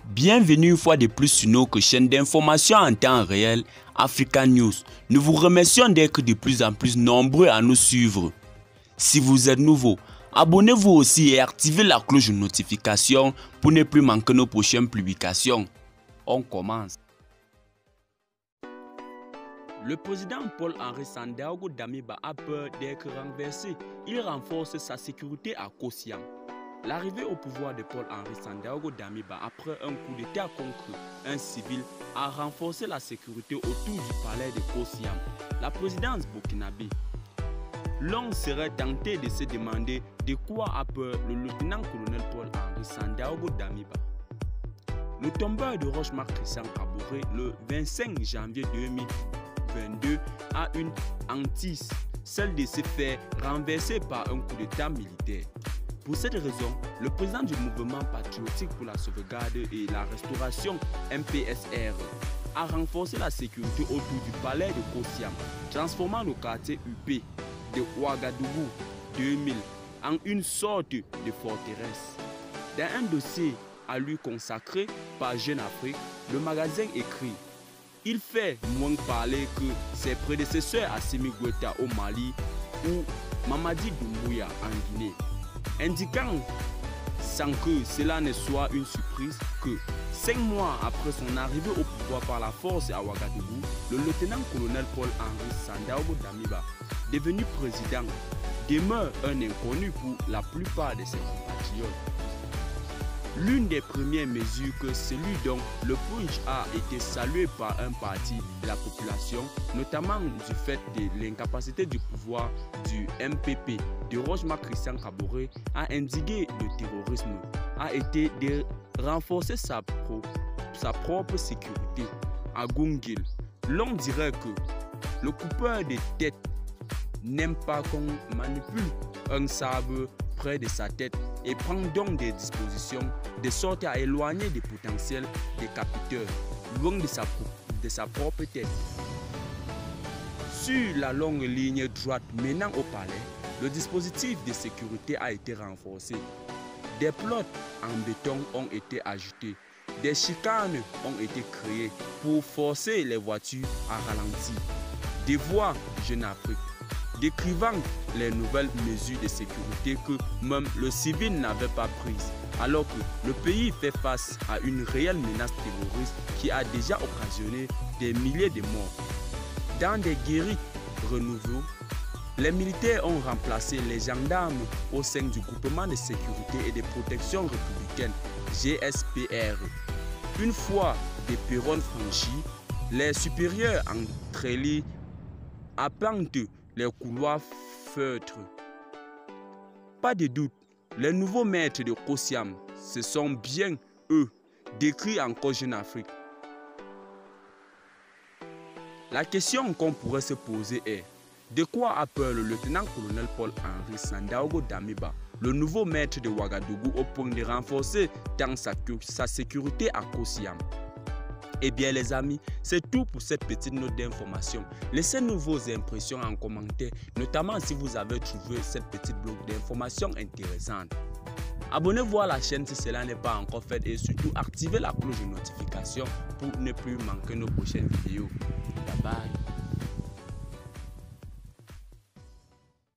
Bienvenue une fois de plus sur notre chaîne d'information en temps réel Africa News. Nous vous remercions d'être de plus en plus nombreux à nous suivre. Si vous êtes nouveau, abonnez-vous aussi et activez la cloche de notification pour ne plus manquer nos prochaines publications. On commence. Le président Paul-Henri Sandaogo Damiba a peur d'être renversé. Il renforce sa sécurité à Kosiam. L'arrivée au pouvoir de Paul-Henri Sandaogo Damiba après un coup d'État contre un civil a renforcé la sécurité autour du palais de Kosiam. La présidence burkinabé. L'on serait tenté de se demander de quoi a peur le lieutenant-colonel Paul-Henri Sandaogo Damiba. Le tombeur de Roch-Marc Christian Kaboré le 25 janvier 2022 a une hantise, celle de se faire renverser par un coup d'État militaire. Pour cette raison, le président du mouvement patriotique pour la sauvegarde et la restauration MPSR a renforcé la sécurité autour du palais de Kosiam, transformant le quartier UP de Ouagadougou 2000 en une sorte de forteresse. Dans un dossier à lui consacré par Jeune Afrique, le magazine écrit « Il fait moins parler que ses prédécesseurs Assimi Goïta au Mali ou Mamadi Doumbouya en Guinée », indiquant sans que cela ne soit une surprise que 5 mois après son arrivée au pouvoir par la force à Ouagadougou, le lieutenant-colonel Paul-Henri Sandaogo Damiba, devenu président, demeure un inconnu pour la plupart de ses compatriotes. L'une des premières mesures que celui dont le punch a été salué par un parti de la population, notamment du fait de l'incapacité du pouvoir du MPP de Roch-Marc Christian Kaboré à endiguer le terrorisme, a été de renforcer sa propre sécurité à Gungil. L'on dirait que le coupeur de tête n'aime pas qu'on manipule un sabre près de sa tête et prend donc des dispositions de sorte à éloigner des potentiels décapiteurs loin de sa propre tête. Sur la longue ligne droite menant au palais, le dispositif de sécurité a été renforcé. Des plots en béton ont été ajoutés. Des chicanes ont été créées pour forcer les voitures à ralentir. Des voix Jeune Afrique décrivant les nouvelles mesures de sécurité que même le civil n'avait pas prises, alors que le pays fait face à une réelle menace terroriste qui a déjà occasionné des milliers de morts. Dans des guéris renouvelés, les militaires ont remplacé les gendarmes au sein du groupement de sécurité et de protection républicaine GSPR. Une fois des perrons franchis, les supérieurs entrelient à pente les couloirs feutres. Pas de doute, les nouveaux maîtres de Kosiam, ce sont bien eux, décrits encore Jeune Afrique. La question qu'on pourrait se poser est, de quoi a peur le lieutenant-colonel Paul-Henri Sandaogo Damiba, le nouveau maître de Ouagadougou, au point de renforcer dans sa sécurité à Kosiam? Eh bien les amis, c'est tout pour cette petite note d'information. Laissez-nous vos impressions en commentaire, notamment si vous avez trouvé cette petite bloc d'informations intéressante. Abonnez-vous à la chaîne si cela n'est pas encore fait et surtout activez la cloche de notification pour ne plus manquer nos prochaines vidéos. Bye bye.